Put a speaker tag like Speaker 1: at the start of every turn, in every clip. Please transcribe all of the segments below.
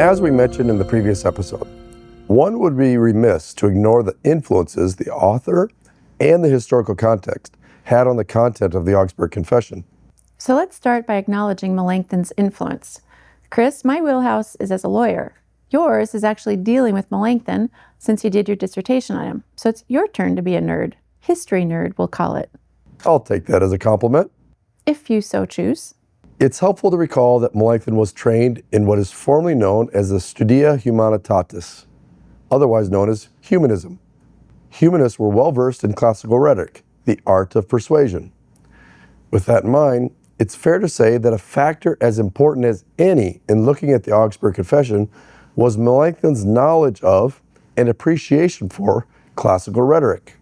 Speaker 1: As we mentioned in the previous episode, one would be remiss to ignore the influences the author and the historical context had on the content of the Augsburg Confession.
Speaker 2: So let's start by acknowledging Melanchthon's influence. Chris, my wheelhouse is as a lawyer. Yours is actually dealing with Melanchthon since you did your dissertation on him. So it's your turn to be a nerd. History nerd, we'll call it.
Speaker 1: I'll take that as a compliment.
Speaker 2: If you so choose.
Speaker 1: It's helpful to recall that Melanchthon was trained in what is formerly known as the Studia Humanitatis, otherwise known as humanism. Humanists were well versed in classical rhetoric, the art of persuasion. With that in mind, it's fair to say that a factor as important as any in looking at the Augsburg Confession was Melanchthon's knowledge of and appreciation for classical rhetoric.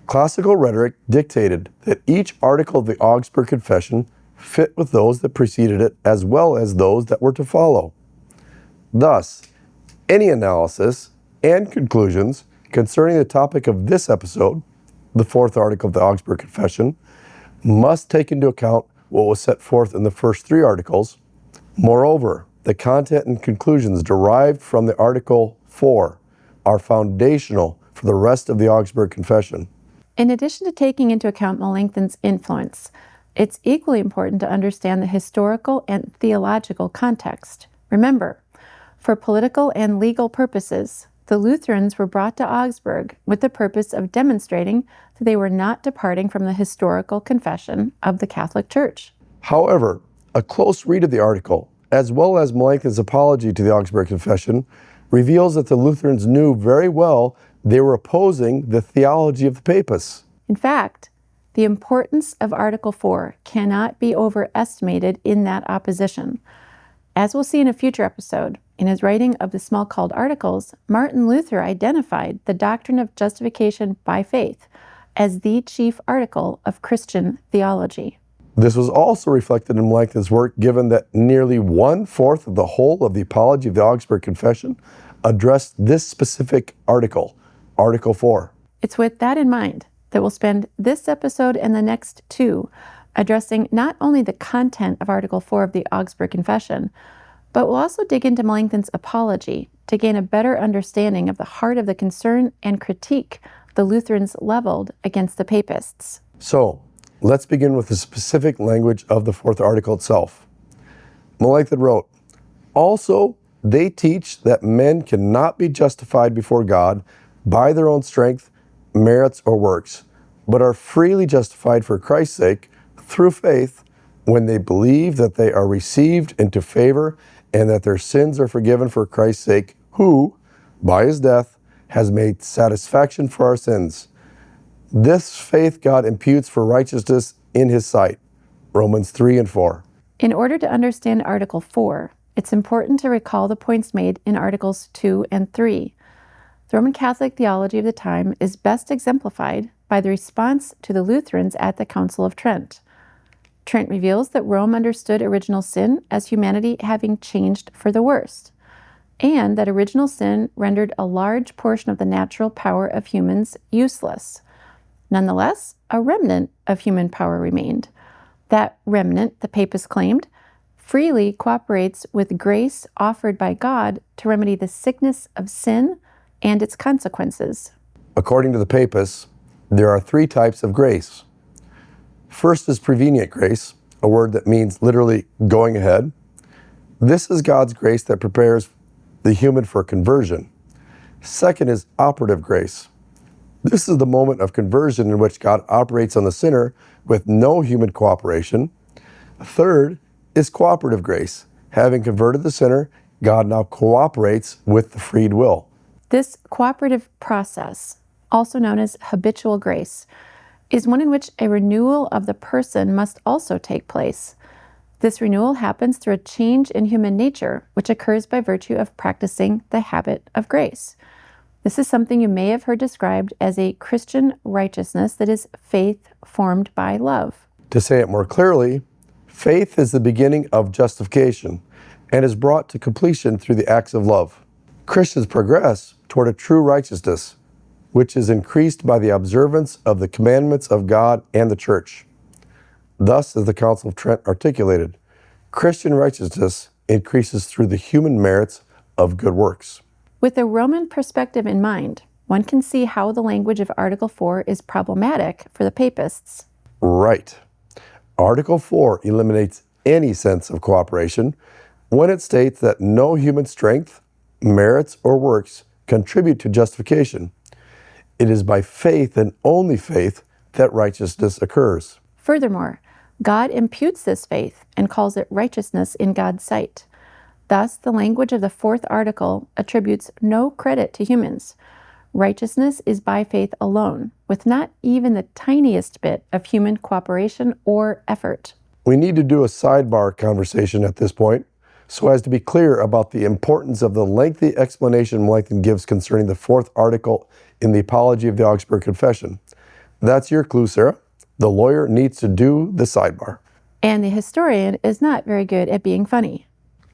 Speaker 1: Classical rhetoric dictated that each article of the Augsburg Confession fit with those that preceded it as well as those that were to follow. Thus, any analysis and conclusions concerning the topic of this episode, the fourth article of the Augsburg Confession, must take into account what was set forth in the first three articles. Moreover, the content and conclusions derived from the Article 4 are foundational for the rest of the Augsburg Confession.
Speaker 2: In addition to taking into account Melanchthon's influence, it's equally important to understand the historical and theological context. Remember, for political and legal purposes, the Lutherans were brought to Augsburg with the purpose of demonstrating that they were not departing from the historical confession of the Catholic Church.
Speaker 1: However, a close read of the article, as well as Melanchthon's apology to the Augsburg Confession, reveals that the Lutherans knew very well they were opposing the theology of the Papists.
Speaker 2: In fact, the importance of Article 4 cannot be overestimated in that opposition. As we'll see in a future episode, in his writing of the Smalcald Articles, Martin Luther identified the doctrine of justification by faith as the chief article of Christian theology.
Speaker 1: This was also reflected in Melanchthon's work, given that nearly 1/4 of the whole of the Apology of the Augsburg Confession addressed this specific article, Article 4.
Speaker 2: It's with that in mind that we'll spend this episode and the next two addressing not only the content of Article 4 of the Augsburg Confession, but we'll also dig into Melanchthon's apology to gain a better understanding of the heart of the concern and critique the Lutherans leveled against the Papists.
Speaker 1: So, let's begin with the specific language of the fourth article itself. Melanchthon wrote, "Also, they teach that men cannot be justified before God by their own strength, merits, or works, but are freely justified for Christ's sake through faith when they believe that they are received into favor and that their sins are forgiven for Christ's sake, who, by his death, has made satisfaction for our sins. This faith God imputes for righteousness in his sight." Romans 3 and 4.
Speaker 2: In order to understand Article 4, it's important to recall the points made in Articles 2 and 3. The Roman Catholic theology of the time is best exemplified by the response to the Lutherans at the Council of Trent. Trent reveals that Rome understood original sin as humanity having changed for the worst, and that original sin rendered a large portion of the natural power of humans useless. Nonetheless, a remnant of human power remained. That remnant, the Papists claimed, freely cooperates with grace offered by God to remedy the sickness of sin and its consequences.
Speaker 1: According to the Papists, there are three types of grace. First is prevenient grace, a word that means literally going ahead. This is God's grace that prepares the human for conversion. Second is operative grace. This is the moment of conversion in which God operates on the sinner with no human cooperation. Third is cooperative grace. Having converted the sinner, God now cooperates with the freed will.
Speaker 2: This cooperative process, also known as habitual grace, is one in which a renewal of the person must also take place. This renewal happens through a change in human nature, which occurs by virtue of practicing the habit of grace. This is something you may have heard described as a Christian righteousness that is faith formed by love.
Speaker 1: To say it more clearly, faith is the beginning of justification and is brought to completion through the acts of love. Christians progress toward a true righteousness, which is increased by the observance of the commandments of God and the Church. Thus, as the Council of Trent articulated, Christian righteousness increases through the human merits of good works.
Speaker 2: With a Roman perspective in mind, one can see how the language of Article 4 is problematic for the papists.
Speaker 1: Right. Article 4 eliminates any sense of cooperation when it states that no human strength, merits, or works contribute to justification. It is by faith and only faith that righteousness occurs.
Speaker 2: Furthermore, God imputes this faith and calls it righteousness in God's sight. Thus, the language of the fourth article attributes no credit to humans. Righteousness is by faith alone, with not even the tiniest bit of human cooperation or effort.
Speaker 1: We need to do a sidebar conversation at this point, so as to be clear about the importance of the lengthy explanation Melanchthon gives concerning the fourth article in the Apology of the Augsburg Confession. That's your clue, Sarah. The lawyer needs to do the sidebar.
Speaker 2: And the historian is not very good at being funny.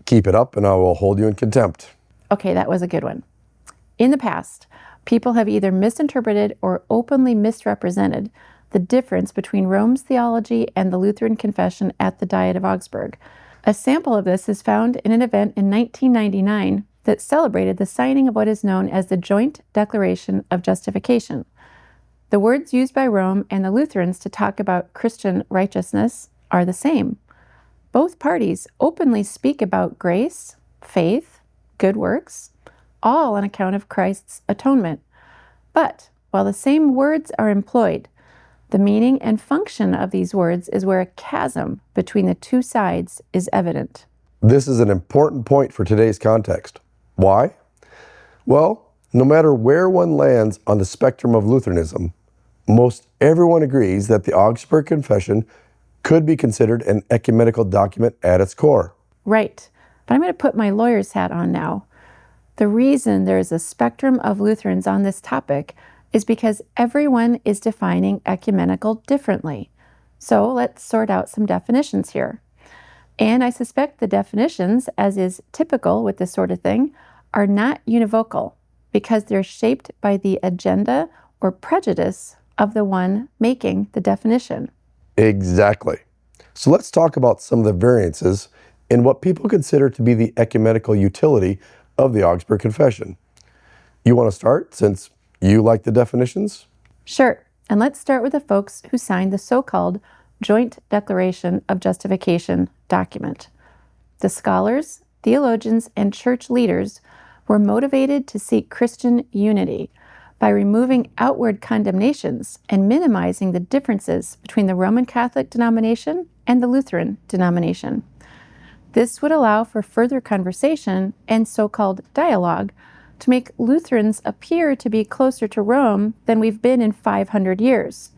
Speaker 1: Keep it up and I will hold you in contempt.
Speaker 2: Okay, that was a good one. In the past, people have either misinterpreted or openly misrepresented the difference between Rome's theology and the Lutheran confession at the Diet of Augsburg. A sample of this is found in an event in 1999 that celebrated the signing of what is known as the Joint Declaration of Justification. The words used by Rome and the Lutherans to talk about Christian righteousness are the same. Both parties openly speak about grace, faith, good works, all on account of Christ's atonement. But while the same words are employed, the meaning and function of these words is where a chasm between the two sides is evident.
Speaker 1: This is an important point for today's context. Why? Well, no matter where one lands on the spectrum of Lutheranism, most everyone agrees that the Augsburg Confession could be considered an ecumenical document at its core.
Speaker 2: Right, but I'm going to put my lawyer's hat on now. The reason there is a spectrum of Lutherans on this topic is because everyone is defining ecumenical differently. So let's sort out some definitions here. And I suspect the definitions, as is typical with this sort of thing, are not univocal because they're shaped by the agenda or prejudice of the one making the definition.
Speaker 1: Exactly. So let's talk about some of the variances in what people consider to be the ecumenical utility of the Augsburg Confession. You want to start since you like the definitions?
Speaker 2: Sure, and let's start with the folks who signed the so-called Joint Declaration of Justification document. The scholars, theologians, and church leaders were motivated to seek Christian unity by removing outward condemnations and minimizing the differences between the Roman Catholic denomination and the Lutheran denomination. This would allow for further conversation and so-called dialogue to make Lutherans appear to be closer to Rome than we've been in 500 years.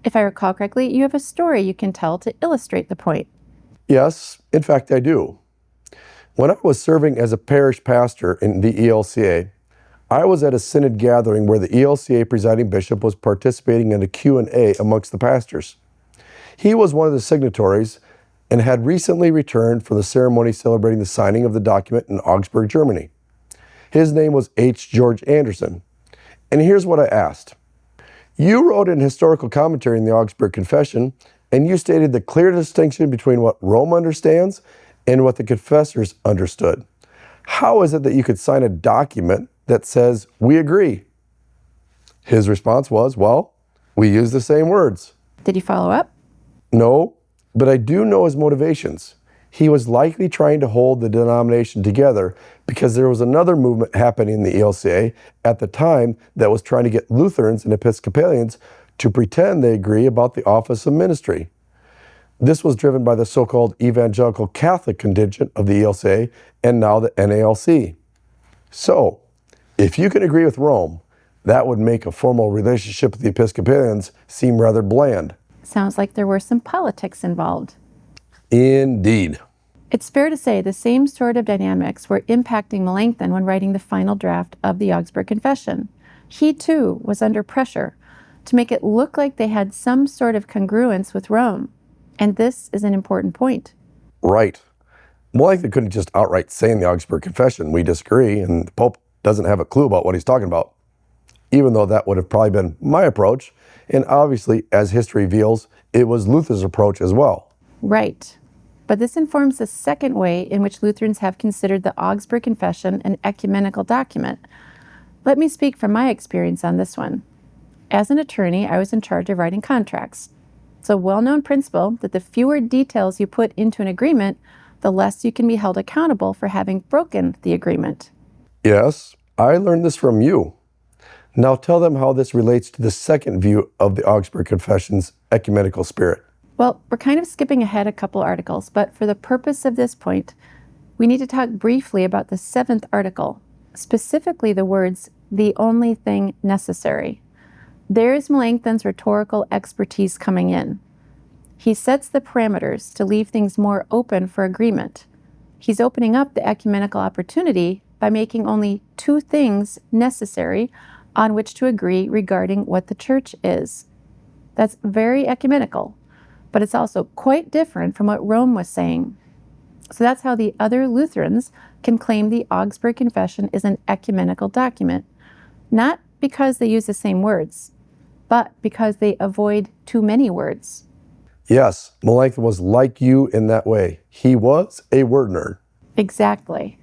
Speaker 2: If I recall correctly, you have a story you can tell to illustrate the point.
Speaker 1: Yes, in fact I do. When I was serving as a parish pastor in the ELCA, I was at a synod gathering where the ELCA presiding bishop was participating in a Q&A amongst the pastors. He was one of the signatories and had recently returned from the ceremony celebrating the signing of the document in Augsburg, Germany. His name was H. George Anderson. And here's what I asked. You wrote an historical commentary in the Augsburg Confession, and you stated the clear distinction between what Rome understands and what the confessors understood. How is it that you could sign a document that says, we agree? His response was, well, we use the same words.
Speaker 2: Did you follow up?
Speaker 1: No, but I do know his motivations. He was likely trying to hold the denomination together because there was another movement happening in the ELCA at the time that was trying to get Lutherans and Episcopalians to pretend they agree about the office of ministry. This was driven by the so-called evangelical Catholic contingent of the ELCA and now the NALC. So, if you can agree with Rome, that would make a formal relationship with the Episcopalians seem rather bland.
Speaker 2: Sounds like there were some politics involved.
Speaker 1: Indeed.
Speaker 2: It's fair to say the same sort of dynamics were impacting Melanchthon when writing the final draft of the Augsburg Confession. He, too, was under pressure to make it look like they had some sort of congruence with Rome. And this is an important point.
Speaker 1: Right. Melanchthon couldn't just outright say in the Augsburg Confession, we disagree, and the Pope doesn't have a clue about what he's talking about. Even though that would have probably been my approach, and obviously, as history reveals, it was Luther's approach as well.
Speaker 2: Right. But this informs the second way in which Lutherans have considered the Augsburg Confession an ecumenical document. Let me speak from my experience on this one. As an attorney, I was in charge of writing contracts. It's a well-known principle that the fewer details you put into an agreement, the less you can be held accountable for having broken the agreement.
Speaker 1: Yes, I learned this from you. Now tell them how this relates to the second view of the Augsburg Confession's ecumenical spirit.
Speaker 2: Well, we're kind of skipping ahead a couple articles, but for the purpose of this point, we need to talk briefly about the 7th article, specifically the words, "the only thing necessary." There is Melanchthon's rhetorical expertise coming in. He sets the parameters to leave things more open for agreement. He's opening up the ecumenical opportunity by making only 2 things necessary on which to agree regarding what the church is. That's very ecumenical, but it's also quite different from what Rome was saying. So that's how the other Lutherans can claim the Augsburg Confession is an ecumenical document, not because they use the same words, but because they avoid too many words.
Speaker 1: Yes, Melanchthon was like you in that way. He was a word nerd.
Speaker 2: Exactly.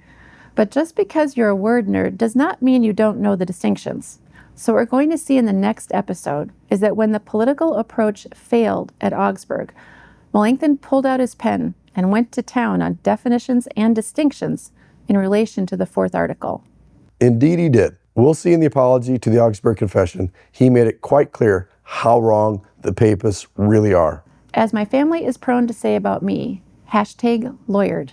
Speaker 2: But just because you're a word nerd does not mean you don't know the distinctions. So what we're going to see in the next episode is that when the political approach failed at Augsburg, Melanchthon pulled out his pen and went to town on definitions and distinctions in relation to the 4th article.
Speaker 1: Indeed he did. We'll see in the apology to the Augsburg Confession, he made it quite clear how wrong the papists really are.
Speaker 2: As my family is prone to say about me, #lawyered.